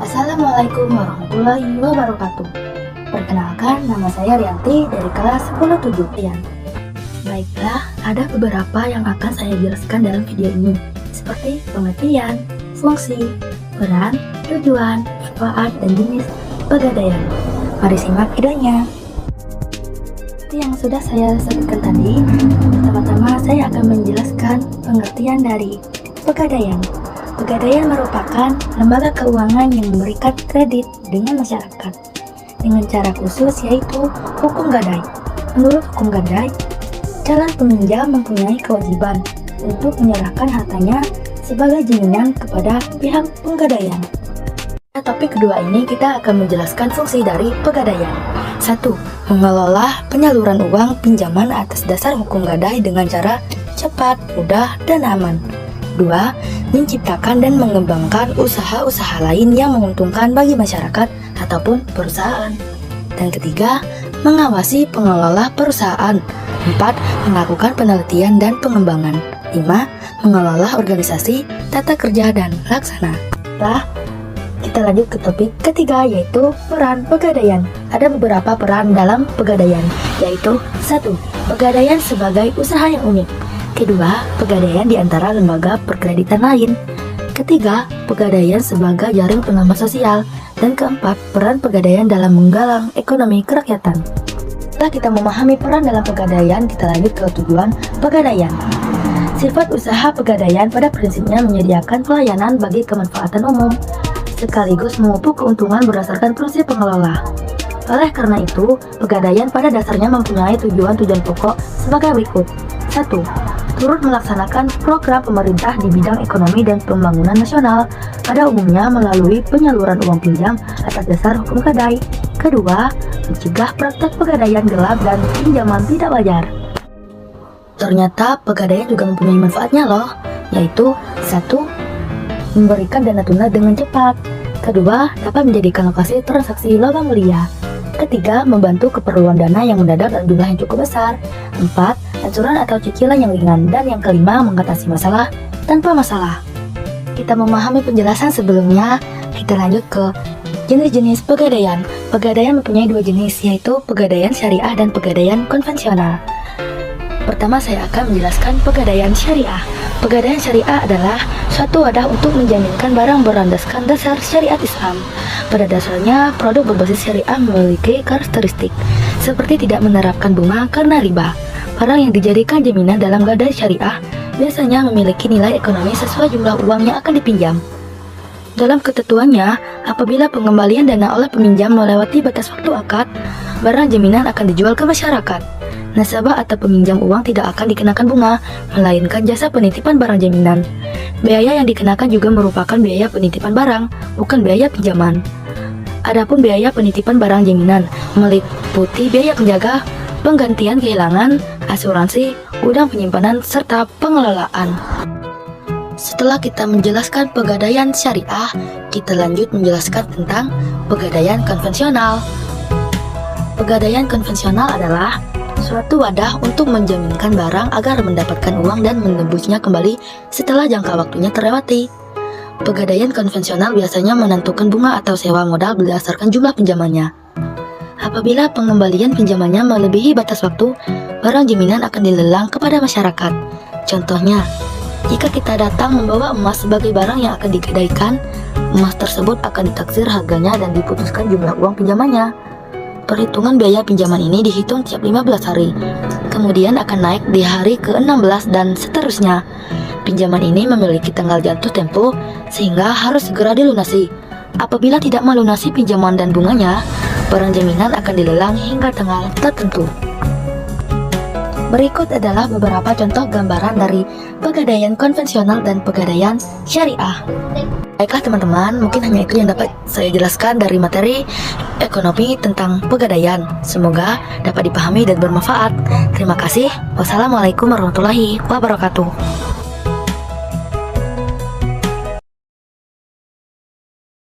Assalamualaikum warahmatullahi wabarakatuh. Perkenalkan, nama saya Rianti dari kelas 10-7 Rian. Baiklah, ada beberapa yang akan saya jelaskan dalam video ini, seperti pengertian, fungsi, peran, tujuan, manfaat, dan jenis pegadaian. Mari simak videonya. Seperti yang sudah saya sebutkan tadi, pertama-tama saya akan menjelaskan pengertian dari pegadaian. Pegadaian merupakan lembaga keuangan yang memberikan kredit dengan masyarakat dengan cara khusus, yaitu hukum gadai. Menurut hukum gadai, calon peminjam mempunyai kewajiban untuk menyerahkan hartanya sebagai jaminan kepada pihak penggadaian. Pada topik kedua ini kita akan menjelaskan fungsi dari pegadaian. 1. Mengelola penyaluran uang pinjaman atas dasar hukum gadai dengan cara cepat, mudah, dan aman. 2. Menciptakan dan mengembangkan usaha-usaha lain yang menguntungkan bagi masyarakat ataupun perusahaan. Dan ketiga, mengawasi pengelola perusahaan. 4. Melakukan penelitian dan pengembangan. 5. Mengelola organisasi, tata kerja, dan laksana. Nah, kita lanjut ke topik ketiga, yaitu peran pegadaian. Ada beberapa peran dalam pegadaian, yaitu 1. Pegadaian sebagai usaha yang unik. Kedua, pegadaian di antara lembaga perkreditan lain. Ketiga, pegadaian sebagai jaring pengaman sosial. Dan keempat, peran pegadaian dalam menggalang ekonomi kerakyatan. Setelah kita memahami peran dalam pegadaian, kita lanjut ke tujuan pegadaian. Sifat usaha pegadaian pada prinsipnya menyediakan pelayanan bagi kemanfaatan umum, sekaligus memupuk keuntungan berdasarkan prinsip pengelola. Oleh karena itu, pegadaian pada dasarnya mempunyai tujuan-tujuan pokok sebagai berikut. 1. Turut melaksanakan program pemerintah di bidang ekonomi dan pembangunan nasional, pada umumnya melalui penyaluran uang pinjam atas dasar hukum gadai. Kedua, mencegah praktek pegadaian gelap dan pinjaman tidak wajar. Ternyata pegadaian juga mempunyai manfaatnya loh, yaitu 1. Memberikan dana tunai dengan cepat. Kedua, dapat menjadikan lokasi transaksi logam mulia. Ketiga, membantu keperluan dana yang mendadak dan jumlah yang cukup besar. 4. Ancuran atau cicilan yang ringan. Dan yang kelima, mengatasi masalah tanpa masalah. Kita memahami penjelasan sebelumnya, kita lanjut ke jenis-jenis pegadaian. Pegadaian mempunyai dua jenis, yaitu pegadaian syariah dan pegadaian konvensional. Pertama, saya akan menjelaskan pegadaian syariah. Pegadaian syariah adalah suatu wadah untuk menjaminkan barang berlandaskan dasar syariat Islam. Pada dasarnya, produk berbasis syariah memiliki karakteristik seperti tidak menerapkan bunga karena riba. Barang yang dijadikan jaminan dalam gadai syariah biasanya memiliki nilai ekonomi sesuai jumlah uang yang akan dipinjam. Dalam ketentuannya, apabila pengembalian dana oleh peminjam melewati batas waktu akad, barang jaminan akan dijual ke masyarakat. Nasabah atau peminjam uang tidak akan dikenakan bunga, melainkan jasa penitipan barang jaminan. Biaya yang dikenakan juga merupakan biaya penitipan barang, bukan biaya pinjaman. Adapun biaya penitipan barang jaminan meliputi biaya penjaga, penggantian kehilangan, asuransi, udang penyimpanan, serta pengelolaan. Setelah kita menjelaskan pegadaian syariah, kita lanjut menjelaskan tentang pegadaian konvensional. Pegadaian konvensional adalah suatu wadah untuk menjaminkan barang agar mendapatkan uang dan menebusnya kembali setelah jangka waktunya terlewati. Pegadaian konvensional biasanya menentukan bunga atau sewa modal berdasarkan jumlah pinjamannya. Apabila pengembalian pinjamannya melebihi batas waktu, barang jaminan akan dilelang kepada masyarakat. Contohnya, jika kita datang membawa emas sebagai barang yang akan digadaikan, emas tersebut akan ditaksir harganya dan diputuskan jumlah uang pinjamannya. Perhitungan biaya pinjaman ini dihitung tiap 15 hari, kemudian akan naik di hari ke-16 dan seterusnya. Pinjaman ini memiliki tanggal jatuh tempo, sehingga harus segera dilunasi. Apabila tidak melunasi pinjaman dan bunganya, barang jaminan akan dilelang hingga tanggal tertentu. Berikut adalah beberapa contoh gambaran dari pegadaian konvensional dan pegadaian syariah. Baiklah teman-teman, mungkin hanya itu yang dapat saya jelaskan dari materi ekonomi tentang pegadaian. Semoga dapat dipahami dan bermanfaat. Terima kasih. Wassalamualaikum warahmatullahi wabarakatuh.